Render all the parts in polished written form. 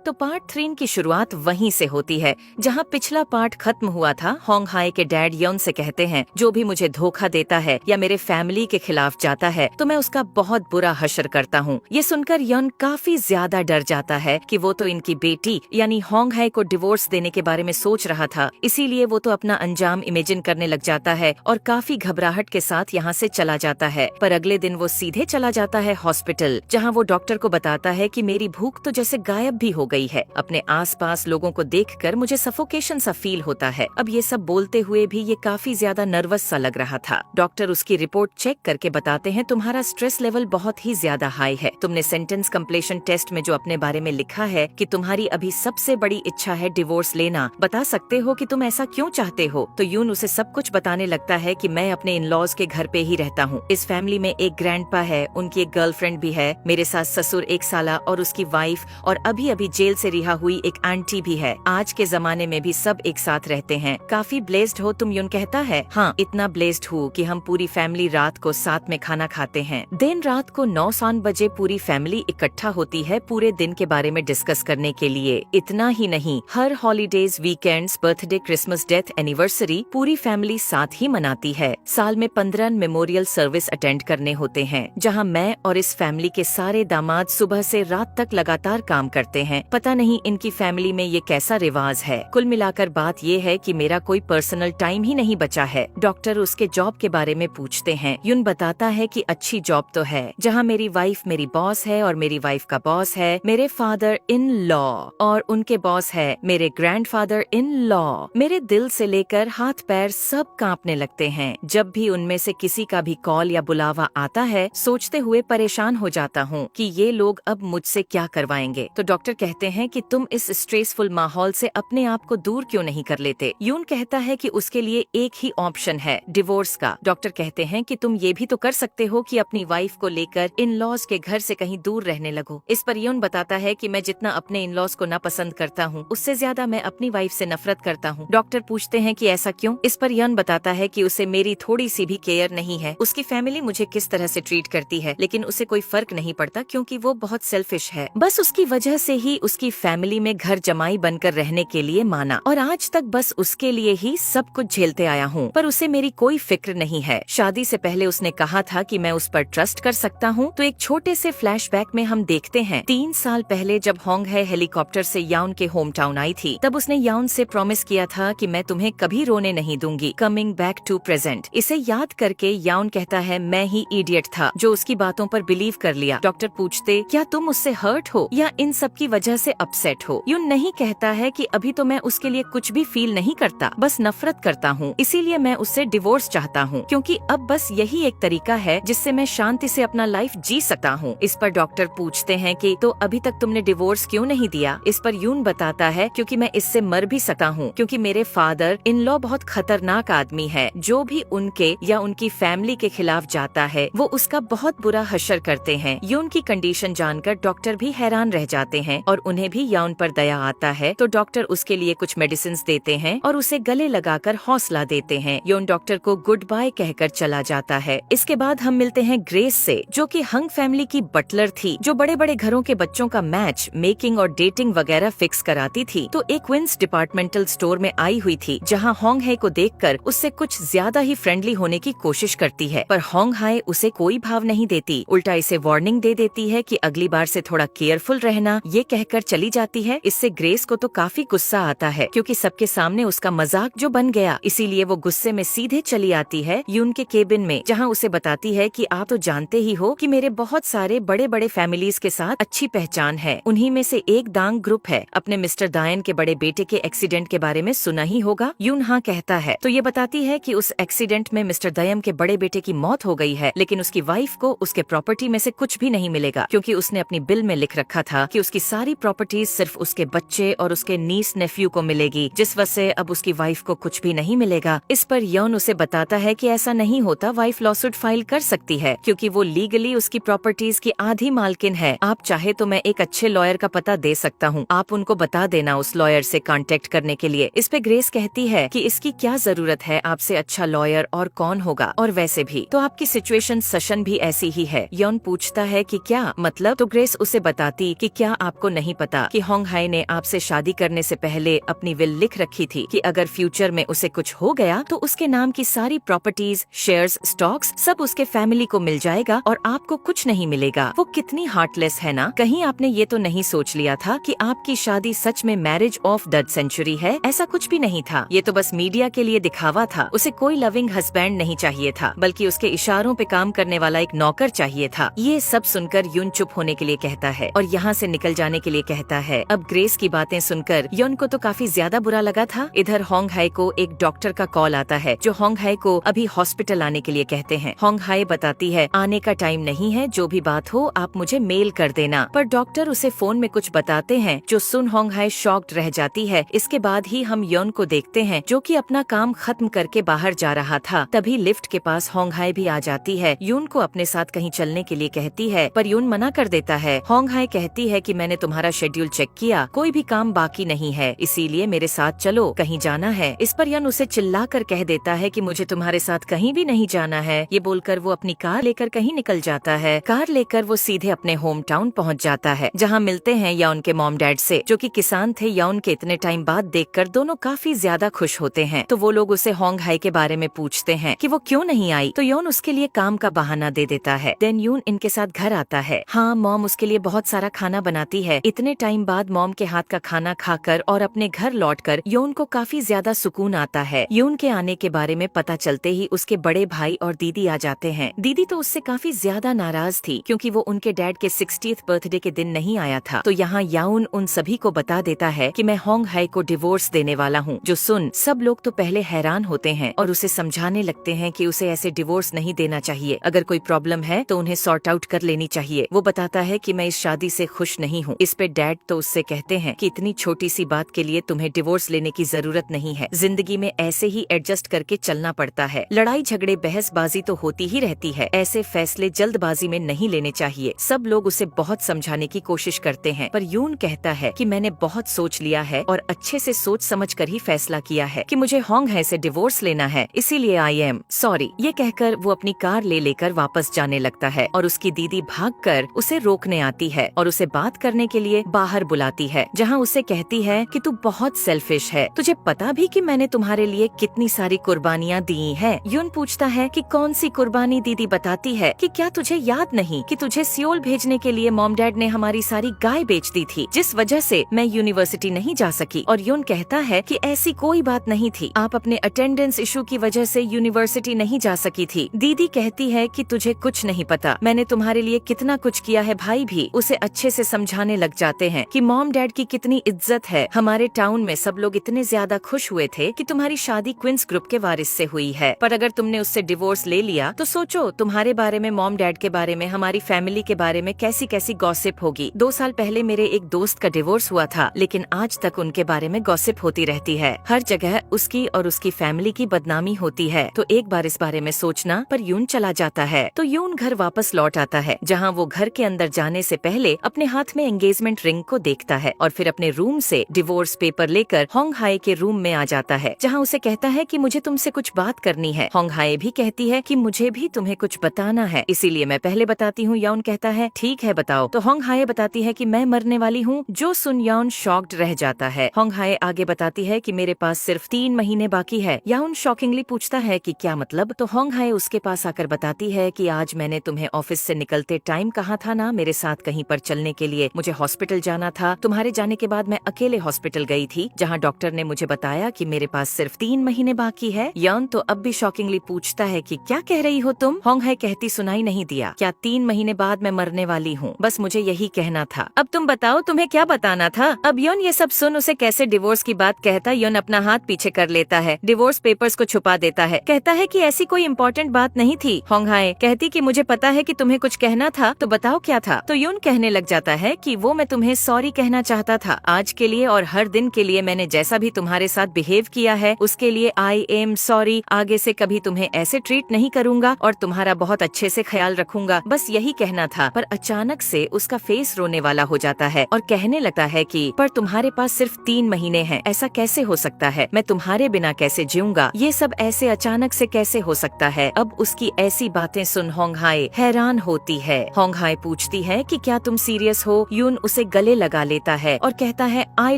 तो पार्ट 3 की शुरुआत वहीं से होती है जहां पिछला पार्ट खत्म हुआ था। होंग हाई के डैड यन से कहते हैं, जो भी मुझे धोखा देता है या मेरे फैमिली के खिलाफ जाता है तो मैं उसका बहुत बुरा हशर करता हूँ। ये सुनकर यन काफी ज्यादा डर जाता है कि वो तो इनकी बेटी यानी होंग हाई को डिवोर्स देने के बारे में सोच रहा था, इसीलिए वो तो अपना अंजाम इमेजिन करने लग जाता है और काफी घबराहट के साथ यहाँ से चला जाता है। पर अगले दिन वो सीधे चला जाता है हॉस्पिटल, जहाँ वो डॉक्टर को बताता है कि मेरी भूख तो जैसे गायब भी हो गई है। अपने आसपास लोगों को देखकर मुझे सफोकेशन सा फील होता है। अब ये सब बोलते हुए भी ये काफी ज्यादा नर्वस सा लग रहा था। डॉक्टर उसकी रिपोर्ट चेक करके बताते हैं, तुम्हारा स्ट्रेस लेवल बहुत ही ज्यादा हाई है। तुमने सेंटेंस कंप्लीशन टेस्ट में जो अपने बारे में लिखा है कि तुम्हारी अभी सबसे बड़ी इच्छा है डिवोर्स लेना, बता सकते हो कि तुम ऐसा क्यों चाहते हो? तो यून उसे सब कुछ बताने लगता है कि मैं अपने इन लॉज के घर पे ही रहता हूँ। इस फैमिली में एक ग्रैंडपा है, उनकी एक गर्लफ्रेंड भी है, मेरे सास ससुर एक साला और उसकी वाइफ, और अभी अभी जेल से रिहा हुई एक आंटी भी है। आज के जमाने में भी सब एक साथ रहते हैं। काफी ब्लेस्ड हो तुम, यून कहता है। हाँ, इतना ब्लेस्ड हूँ कि हम पूरी फैमिली रात को साथ में खाना खाते हैं। दिन रात को 9-10 बजे पूरी फैमिली इकट्ठा होती है पूरे दिन के बारे में डिस्कस करने के लिए। इतना ही नहीं, हर holidays, weekends, birthday, Christmas, death anniversary पूरी फैमिली साथ ही मनाती है। साल में 15 मेमोरियल सर्विस अटेंड करने होते हैं, जहाँ मैं और इस फैमिली के सारे दामाद सुबह से रात तक लगातार काम करते हैं। पता नहीं इनकी फैमिली में ये कैसा रिवाज है। कुल मिलाकर बात ये है कि मेरा कोई पर्सनल टाइम ही नहीं बचा है। डॉक्टर उसके जॉब के बारे में पूछते हैं। यून बताता है कि अच्छी जॉब तो है, जहाँ मेरी वाइफ मेरी बॉस है और मेरी वाइफ का बॉस है मेरे फादर इन लॉ और उनके बॉस है मेरे ग्रैंडफादर इन लॉ। मेरे दिल से लेकर हाथ पैर सब कांपने लगते हैं जब भी उनमें से किसी का भी कॉल या बुलावा आता है। सोचते हुए परेशान हो जाता हूँ कि ये लोग अब मुझसे क्या करवाएंगे। तो डॉक्टर कहते हैं कि तुम इस स्ट्रेसफुल माहौल से अपने आप को दूर क्यों नहीं कर लेते। यून कहता है कि उसके लिए एक ही ऑप्शन है, डिवोर्स का। डॉक्टर कहते हैं कि तुम ये भी तो कर सकते हो कि अपनी वाइफ को लेकर इन लॉज के घर से कहीं दूर रहने लगो। इस पर यून बताता है कि मैं जितना अपने इन लॉज को नापसंद करता हूँ, उससे ज्यादा मैं अपनी वाइफ से नफरत करता हूँ। डॉक्टर पूछते हैं कि ऐसा क्यों। इस पर यन बताता है कि उसे मेरी थोड़ी सी भी केयर नहीं है। उसकी फैमिली मुझे किस तरह से ट्रीट करती है, लेकिन उसे कोई फर्क नहीं पड़ता क्योंकि वो बहुत सेल्फिश है। बस उसकी वजह से ही उसकी फैमिली में घर जमाई बनकर रहने के लिए माना और आज तक बस उसके लिए ही सब कुछ झेलते आया हूँ। पर उसे मेरी कोई फिक्र नहीं है। शादी से पहले उसने कहा था कि मैं उस पर ट्रस्ट कर सकता हूँ। तो एक छोटे से फ्लैशबैक में हम देखते हैं 3 साल पहले जब होंग है हेलीकॉप्टर से याउन के होम टाउन आई थी, तब उसने याउन से प्रॉमिस किया था कि मैं तुम्हें कभी रोने नहीं दूंगी, कमिंग बैक टू प्रेजेंट। इसे याद करके याउन कहता है, मैं ही इडियट था जो उसकी बातों पर बिलीव कर लिया। डॉक्टर पूछते, क्या तुम उससे हर्ट हो या इन सब की वजह से अपसेट हो? यून नहीं कहता है कि अभी तो मैं उसके लिए कुछ भी फील नहीं करता, बस नफरत करता हूँ, इसीलिए मैं उससे डिवोर्स चाहता हूँ, क्योंकि अब बस यही एक तरीका है जिससे मैं शांति से अपना लाइफ जी सकता हूँ। इस पर डॉक्टर पूछते हैं कि तो अभी तक तुमने डिवोर्स क्यों नहीं दिया? इस पर यून बताता है, क्योंकि मैं इससे मर भी सकता हूँ, क्योंकि मेरे फादर इन लॉ बहुत खतरनाक आदमी है। जो भी उनके या उनकी फैमिली के खिलाफ जाता है वो उसका बहुत बुरा हशर करते हैं। यून की कंडीशन जानकर डॉक्टर भी हैरान रह जाते हैं और उन्हें भी याउन पर दया आता है। तो डॉक्टर उसके लिए कुछ मेडिसिन देते हैं और उसे गले लगाकर हौसला देते हैं। यून डॉक्टर को गुड बाय कहकर चला जाता है। इसके बाद हम मिलते हैं ग्रेस से, जो कि हंग फैमिली की बटलर थी, जो बड़े बड़े घरों के बच्चों का मैच मेकिंग और डेटिंग वगैरह फिक्स कराती थी। तो एक क्विंस डिपार्टमेंटल स्टोर में आई हुई थी, जहाँ होंग हाई को देखकर उससे कुछ ज्यादा ही फ्रेंडली होने की कोशिश करती है, पर होंग हाई उसे कोई भाव नहीं देती, उल्टा इसे वार्निंग दे देती है कि अगली बार से थोड़ा केयरफुल रहना। ये कहकर चली जाती है। इससे ग्रेस को तो काफी गुस्सा आता है, क्योंकि सबके सामने उसका मजाक जो बन गया, इसीलिए वो गुस्से में सीधे चली आती है यून के केबिन में, जहाँ उसे बताती है कि आप तो जानते ही हो कि मेरे बहुत सारे बड़े बड़े फैमिलीज के साथ अच्छी पहचान है। उन्हीं में से एक दांग ग्रुप है। अपने मिस्टर दायन के बड़े बेटे के एक्सीडेंट के बारे में सुना ही होगा। यून हाँ कहता है। तो ये बताती है कि उस एक्सीडेंट में मिस्टर दयम के बड़े बेटे की मौत हो गई है, लेकिन उसकी वाइफ को उसके प्रॉपर्टी में से कुछ भी नहीं मिलेगा, क्योंकि उसने अपनी बिल में लिख रखा था कि उसकी सारी प्रॉपर्टीज सिर्फ उसके बच्चे और उसके नीस नेफ्यू को मिलेगी, जिस वजह से अब उसकी वाइफ को कुछ भी नहीं मिलेगा। इस पर यौन उसे बताता है कि ऐसा नहीं होता, वाइफ लॉसूट फाइल कर सकती है, क्योंकि वो लीगली उसकी प्रॉपर्टीज की आधी मालकिन है। आप चाहे तो मैं एक अच्छे लॉयर का पता दे सकता हूँ, आप उनको बता देना उस लॉयर से कांटेक्ट करने के लिए। इस पे ग्रेस कहती है कि इसकी क्या जरूरत है, आपसे अच्छा लॉयर और कौन होगा, और वैसे भी तो आपकी सिचुएशन सशन भी ऐसी ही है। यौन पूछता है कि क्या मतलब, तो ग्रेस उसे बताती कि क्या आपको नहीं पता कि होंग हाई ने आपसे शादी करने से पहले अपनी विल लिख रखी थी कि अगर फ्यूचर में उसे कुछ हो गया तो उसके नाम की सारी प्रॉपर्टीज, शेयर्स, स्टॉक्स सब उसके फैमिली को मिल जाएगा और आपको कुछ नहीं मिलेगा। वो कितनी हार्टलेस है ना। कहीं आपने ये तो नहीं सोच लिया था कि आपकी शादी सच में मैरिज ऑफ द सेंचुरी है? ऐसा कुछ भी नहीं था। ये तो बस मीडिया के लिए दिखावा था। उसे कोई लविंग हस्बैंड नहीं चाहिए था, बल्कि उसके इशारों पे काम करने वाला एक नौकर चाहिए था। ये सब सुनकर यून चुप होने के लिए कहता है और यहाँ से निकल जाने के लिए कहता है। अब ग्रेस की बातें सुनकर यून को तो काफी ज्यादा बुरा लगा था। इधर होंग हाई को एक डॉक्टर का कॉल आता है जो होंग हाई को अभी हॉस्पिटल आने के लिए कहते हैं। होंग हाई बताती है आने का टाइम नहीं है, जो भी बात हो आप मुझे मेल कर देना। पर डॉक्टर उसे फोन में कुछ बताते हैं जो सुन होंग हाई शॉक्ड रह जाती है। इसके बाद ही हम यून को देखते हैं जो कि अपना काम खत्म करके बाहर जा रहा था। तभी लिफ्ट के पास होंग हाई भी आ जाती है। यून को अपने साथ कहीं चलने के लिए कहती है पर यून मना कर देता है। होंग हाई कहती है कि मैंने तुम्हारा शेड्यूल चेक किया, कोई भी काम बाकी नहीं है, इसीलिए मेरे साथ चलो, कहीं जाना है। इस पर यून उसे चिल्लाकर कह देता है कि मुझे तुम्हारे साथ कहीं भी नहीं जाना है। ये बोलकर वो अपनी कार लेकर कहीं निकल जाता है। कार लेकर वो सीधे अपने होम टाउन पहुँच जाता है जहाँ मिलते हैं यौन के मॉम डैड से, जो कि किसान थे। यौन के इतने टाइम बाद देखकर दोनों काफी ज्यादा खुश होते हैं। तो वो लोग उसे होंग हाई के बारे में पूछते हैं कि वो क्यों नहीं आई, तो यौन उसके लिए काम का बहाना दे देता है। देन यून इनके साथ घर आता है। हाँ, मॉम उसके लिए बहुत सारा खाना बनाती है। इतने टाइम बाद मॉम के हाथ का खाना खाकर और अपने घर लौटकर यून को काफी ज्यादा सुकून आता है। यून के आने के बारे में पता चलते ही उसके बड़े भाई और दीदी आ जाते हैं। दीदी तो उससे काफी ज्यादा नाराज थी क्योंकि वो उनके डैड के 60th बर्थडे के दिन नहीं आया था। तो यहाँ याउन उन सभी को बता देता है कि मैं होंग हाई को डिवोर्स देने वाला हूँ। जो सुन सब लोग तो पहले हैरान होते हैं और उसे समझाने लगते हैं कि उसे ऐसे डिवोर्स नहीं देना चाहिए। अगर कोई प्रॉब्लम है तो उन्हें सॉर्ट आउट कर लेनी चाहिए। वो बताता है कि मैं इस शादी से खुश नहीं हूँ। इस पे डैड तो उससे कहते हैं कि इतनी छोटी सी बात के लिए तुम्हें डिवोर्स लेने की जरूरत नहीं है। जिंदगी में ऐसे ही एडजस्ट करके चलना पड़ता है। लड़ाई झगड़े बहसबाजी तो होती ही रहती है। ऐसे फैसले जल्दबाजी में नहीं लेने चाहिए। सब लोग उसे बहुत समझाने की कोशिश करते हैं पर यून कहता है कि मैंने बहुत सोच लिया है और अच्छे से सोच समझ कर ही फैसला किया है कि मुझे होंग हाई से डिवोर्स लेना है, इसीलिए आई एम सॉरी। ये कहकर वो अपनी कार ले लेकर वापस जाने लगता है और उसकी दीदी भागकर उसे रोकने आती है और उसे बात करने के लिए बाहर बुलाती है, जहाँ उसे कहती है कि तू बहुत सेल्फिश है, तुझे पता भी कि मैंने तुम्हारे लिए कितनी सारी कुर्बानियाँ दी हैं। यून पूछता है कि कौन सी कुर्बानी? दीदी बताती है कि क्या तुझे याद नहीं कि तुझे सियोल भेजने के लिए मॉम डैड ने हमारी सारी गाय बेच दी थी, जिस वजह से मैं यूनिवर्सिटी नहीं जा सकी। और यून कहता है कि ऐसी कोई बात नहीं थी, आप अपने अटेंडेंस इशू की वजह से यूनिवर्सिटी नहीं जा सकी थी। दीदी कहती है कि तुझे कुछ नहीं पता, मैंने तुम्हारे लिए कितना कुछ किया है। भाई भी उसे अच्छे से समझाने लग जाते हैं कि मॉम डैड की कितनी इज्जत है। हमारे टाउन में सब लोग इतने ज्यादा खुश हुए थे कि तुम्हारी शादी क्वींस ग्रुप के वारिस से हुई है, पर अगर तुमने उससे डिवोर्स ले लिया तो सोचो तुम्हारे बारे में, मॉम डैड के बारे में, हमारी फैमिली के बारे में कैसी कैसी गॉसिप होगी। 2 साल पहले मेरे एक दोस्त का डिवोर्स हुआ था, लेकिन आज तक उनके बारे में गॉसिप होती रहती है। हर जगह उसकी और उसकी फैमिली की बदनामी होती है। तो एक बार इस बारे में सोचना। पर यून चला जाता है। तो यून घर वापस लौट आता है, जहाँ वो घर के अंदर जाने से पहले अपने हाथ में एंगेजमेंट रिंग को देखता है और फिर अपने रूम से डिवोर्स पेपर लेकर होंग हाई के रूम में आ जाता है, जहाँ उसे कहता है कि मुझे तुमसे कुछ बात करनी है। होंग हाई भी कहती है कि मुझे भी तुम्हें कुछ बताना है, इसीलिए मैं पहले बताती हूँ। यौन कहता है ठीक है बताओ। तो होंग हाई बताती है कि मैं मरने वाली हूँ। जो सुन यौन शॉक्ड रह जाता है। होंग हाई आगे बताती है कि मेरे पास सिर्फ 3 महीने बाकी है। यौन शॉकिंगली पूछता है कि क्या मतलब? तो होंग हाई उसके पास आकर बताती है कि आज मैंने तुम्हें ऑफिस से निकलते टाइम कहा था ना मेरे साथ कहीं पर चलने के लिए, मुझे हॉस्पिटल जाना था। तुम्हारे जाने के बाद मैं अकेले हॉस्पिटल गई थी, जहाँ डॉक्टर ने मुझे बताया कि मेरे पास सिर्फ 3 महीने बाकी है। यौन तो अब भी शॉकिंगली पूछता है कि क्या कह रही हो तुम? होंग हाई कहती सुनाई नहीं दिया क्या? 3 महीने बाद मैं मरने वाली हूँ, बस मुझे यही कहना था। अब तुम बताओ तुम्हें क्या बताना था? अब यौन ये सब सुन उसे कैसे डिवोर्स की बात कहता, यौन अपना हाथ पीछे कर लेता है, डिवोर्स पेपर्स को छुपा देता है, कहता है कि ऐसी कोई इम्पोर्टेंट बात नहीं थी। होंग हाई कहती कि मुझे पता है कि तुम्हें कुछ कहना था, तो बताओ क्या था? तो यून कहने लग जाता है कि वो मैं तुम्हें सॉरी कहना चाहता था आज के लिए और हर दिन के लिए। मैंने जैसा भी तुम्हारे साथ बिहेव किया है उसके लिए आई एम सॉरी। आगे से कभी तुम्हें ऐसे ट्रीट नहीं करूंगा और तुम्हारा बहुत अच्छे से ख्याल रखूंगा, बस यही कहना था। पर अचानक से उसका फेस रोने वाला हो जाता है और कहने लगता है कि पर तुम्हारे पास सिर्फ 3 महीने हैं, ऐसा कैसे हो सकता है? मैं तुम्हारे बिना कैसे जीऊंगा? ये सब ऐसे अचानक से कैसे हो सकता है? अब उसकी ऐसी बातें सुन होंग हाई हैरान होती है। होंग हाई पूछती है कि क्या तुम सीरियस हो? यून उसे उससे गले लगा लेता है और कहता है आई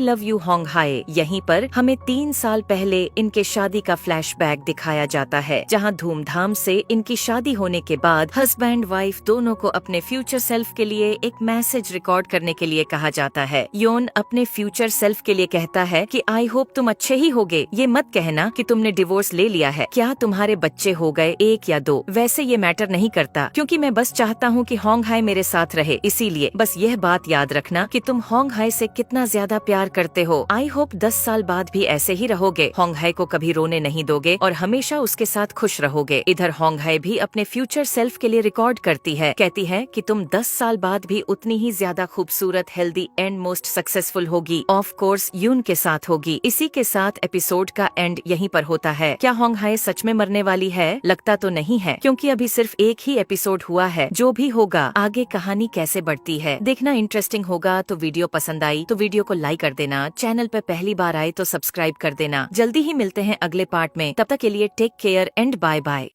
लव यू होंग हाय। यहीं पर हमें 3 साल पहले इनके शादी का फ्लैशबैक दिखाया जाता है, जहां धूमधाम से इनकी शादी होने के बाद हस्बैंड वाइफ दोनों को अपने फ्यूचर सेल्फ के लिए एक मैसेज रिकॉर्ड करने के लिए कहा जाता है। योन अपने फ्यूचर सेल्फ के लिए कहता है कि आई होप तुम अच्छे ही होगे। ये मत कहना कि तुमने डिवोर्स ले लिया है, क्या तुम्हारे बच्चे हो गए 1 या 2, वैसे ये मैटर नहीं करता, क्योंकि मैं बस चाहता हूँ कि होंग हाय मेरे साथ रहे। इसीलिए बस यह बात याद रखना कि तुम होंग हाय से कितना ज्यादा प्यार करते हो। आई होप 10 साल बाद भी ऐसे ही रहोगे, होंग हाय को कभी रोने नहीं दोगे और हमेशा उसके साथ खुश रहोगे। इधर होंग हाय भी अपने फ्यूचर सेल्फ के लिए रिकॉर्ड करती है, कहती है कि तुम 10 साल बाद भी उतनी ही ज्यादा खूबसूरत, हेल्दी एंड मोस्ट सक्सेसफुल होगी। ऑफ कोर्स यून के साथ होगी। इसी के साथ एपिसोड का एंड यहीं पर होता है। क्या होंग हाय सच में मरने वाली है? लगता तो नहीं है, क्योंकि अभी सिर्फ एक ही एपिसोड हुआ है। जो भी होगा आगे कहानी कैसे बढ़ती है देखना इंटरेस्टिंग होगा। तो वीडियो पसंद आई तो वीडियो को लाइक कर देना, चैनल पर पहली बार आए तो सब्सक्राइब कर देना। जल्दी ही मिलते हैं अगले पार्ट में, तब तक के लिए take care and bye bye.